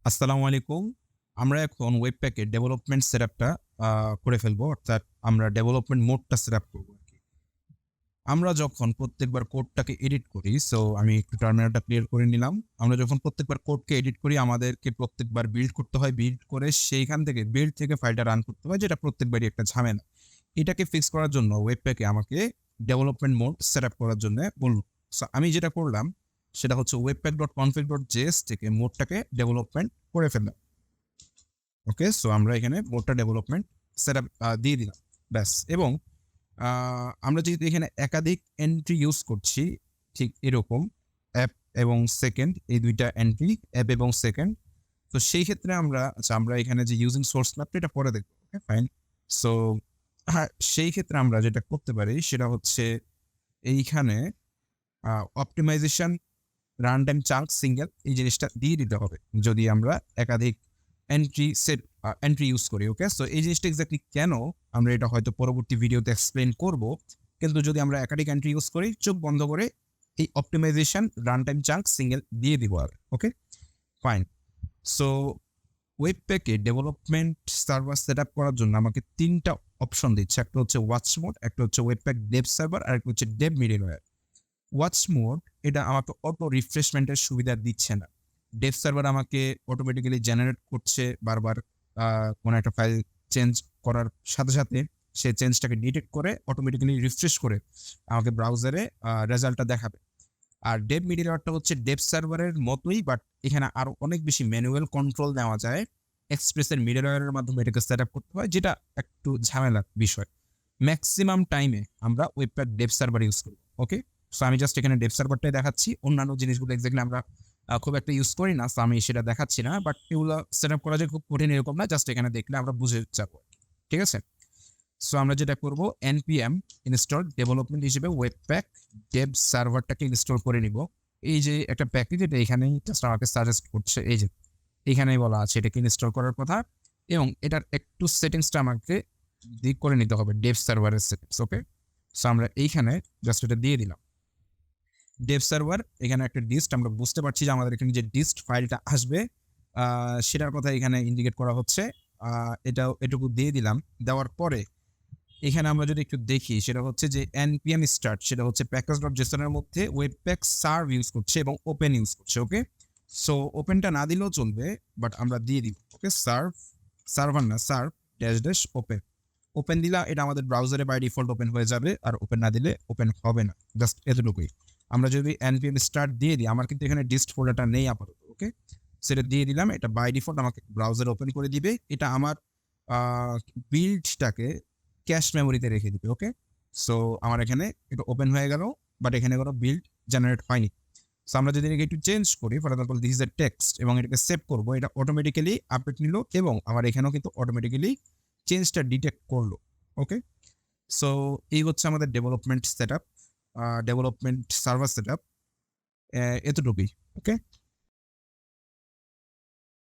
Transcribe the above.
আসসালামু আলাইকুম। আমরা এখন ওয়েবপ্যাকের ডেভেলপমেন্ট সেটআপটা করে ফেলবো। অর্থাৎ আমরা ডেভেলপমেন্ট মোডটা সেটআপ করব আরকি। আমরা যখন প্রত্যেকবার কোডটাকে এডিট করি, সো আমি একটু টার্মিনালটা ক্লিয়ার করে নিলাম। আমরা যখন প্রত্যেকবার কোডকে এডিট করি, আমাদেরকে প্রত্যেকবার বিল্ড করতে হয়। বিল্ড করে সেইখান থেকে বিল্ড থেকে ফাইলটা রান করতে হয়, যেটা প্রত্যেকবারই একটা ঝামেলা। এটাকে ফিক্স করার জন্য ওয়েবপ্যাকে আমাকে ডেভেলপমেন্ট মোড সেটআপ করার জন্য বলল। সো আমি যেটা করলাম সেটা হচ্ছে webpack.config.js থেকে মোডটাকে ডেভেলপমেন্ট করে ফেললাম। ওকে, সো আমরা এখানে মোডটা ডেভেলপমেন্ট সেটআপ দিয়ে দিলাম, ব্যাস। এবং আমরা যেহেতু এখানে একাধিক এন্ট্রি ইউজ করছি, ঠিক এরকম অ্যাপ এবং সেকেন্ড, এই দুইটা এন্ট্রি অ্যাপ এবং সেকেন্ড। তো সেই ক্ষেত্রে আমরা এখানে যে ইউজিং সোর্স ম্যাপটা এটা পরে দেখবো। ওকে, ফাইন। সো হ্যাঁ, সেই ক্ষেত্রে আমরা যেটা করতে পারি সেটা হচ্ছে এইখানে optimization run time chunk single এই জিনিসটা দিয়ে দিতে হবে যদি আমরা একাধিক এন্ট্রি ইউজ করি। ওকে, সো এই জিনিসটা এক্স্যাক্টলি কেন আমরা এটা হয়তো পরবর্তী ভিডিওতে এক্সপ্লেন করব, কিন্তু যদি আমরা একাধিক এন্ট্রি ইউজ করি, চোখ বন্ধ করে এই optimization run time chunk single দিয়ে দিব আর। Okay, fine. সো ওয়েবপ্যাকে ডেভেলপমেন্ট সার্ভার সেট আপ করার জন্য আমাকে তিনটা অপশন দিচ্ছে। একটা হচ্ছে ওয়াচ মোড, একটা হচ্ছে ওয়েবপ্যাক ডেভ সার্ভার, আর একটা হচ্ছে ডেভ মিডলওয়্যার। ওয়াচ মোড এটা আমাকে অটো রিফ্রেশমেন্টের সুবিধা দিচ্ছে না। ডেভ সার্ভার আমাকে অটোমেটিক্যালি জেনারেট করছে বারবার, কোনো একটা ফাইল চেঞ্জ করার সাথে সাথে সে চেঞ্জটাকে ডিটেক্ট করে অটোমেটিক্যালি রিফ্রেশ করে আমাকে ব্রাউজারে রেজাল্টটা দেখাবে। আর ডেভ মিডলওয়্যারটা হচ্ছে ডেভ সার্ভারের মতোই, বাট এখানে আরো অনেক বেশি ম্যানুয়াল কন্ট্রোল দেওয়া যায়। এক্সপ্রেসের মিডলওয়্যারের মাধ্যমে এটাকে সেট আপ করতে হয়, যেটা একটু ঝামেলার বিষয়। ম্যাক্সিমাম টাইমে আমরা ওয়েবপ্যাক ডেভ সার্ভার ইউজ করি। ওকে, সো আমি জাস্ট এখানে ডেভ সার্ভারটাই দেখাচ্ছি, অন্যান্য জিনিসগুলো এক্স্যাক্টলি আমরা খুব একটা ইউজ করি না, সো আমি সেটা দেখাচ্ছি না। বাট এগুলো সেট আপ করা যে খুব কঠিন এরকম না, জাস্ট এখানে দেখলে আমরা বুঝে যাবো। ঠিক আছে, সো আমরা যেটা করব npm ইনস্টল ডেভেলপমেন্ট হিসেবে ওয়েবপ্যাক ডেভ সার্ভারটাকে ইনস্টল করে নিব। এই যে একটা প্যাকেজ, এটা এখানেই জাস্ট আমাকে সাজেস্ট করছে, এই যে এখানেই বলা আছে এটাকে ইনস্টল করার কথা, এবং এটার একটু সেটিংসটা আমাকে দিক করে নিতে হবে, ডেভ সার্ভারের সেটিংস। ওকে, সো আমরা এইখানে জাস্ট এটা দিয়ে দিলাম ডেভ সার্ভার। এখানে একটা ডিস্ট, আমরা বুঝতে পারছি যে আমাদের এখানে যে ডিস্ট ফাইলটা আসবে সেটার কথা এখানে ইন্ডিকেট করা হচ্ছে। এটুকু দিয়ে দিলাম। দেওয়ার পরে এখানে আমরা যদি একটু দেখি, সেটা হচ্ছে যে npm স্টার্ট, সেটা হচ্ছে প্যাকেজ.json এর মধ্যে ওয়েবপ্যাক সার্ভ ইউজ করছে এবং ওপেন ইউজ করছে। ওকে, সো ওপেনটা না দিলেও চলবে, বাট আমরা দিয়ে দিব। ওকে, সার্ভার না, সার্ভ ড্যাশ ওপেন। ওপেন দিলা এটা আমাদের ব্রাউজারে বাই ডিফল্ট ওপেন হয়ে যাবে, আর ওপেন না দিলে ওপেন হবে না। জাস্ট এতটুকুই। আমরা যদি npm স্টার্ট দিয়ে দিই, আমার কিন্তু এখানে ডিস্ট ফোল্ডারটা নেই আপাতত। ওকে, সেটা দিয়ে দিলাম, এটা বাই ডিফল্ট আমাকে ব্রাউজারে ওপেন করে দিবে। এটা আমার বিল্ডটাকে ক্যাশ মেমোরিতে রেখে দিবে। ওকে, সো আমার এখানে এটা ওপেন হয়ে গেল, বাট এখানে কোনো বিল্ড জেনারেট হয়নি। সো আমরা যদি এটাকে একটু চেঞ্জ করি, for example this is a text, এবং এটাকে সেভ করবো, এটা অটোমেটিক্যালি আপডেট নিল এবং আমার এখানেও কিন্তু অটোমেটিক্যালি চেঞ্জটা ডিটেক্ট করলো। ওকে, সো এই হচ্ছে আমাদের development set up, development server set up, এতটুকুই। ওকে,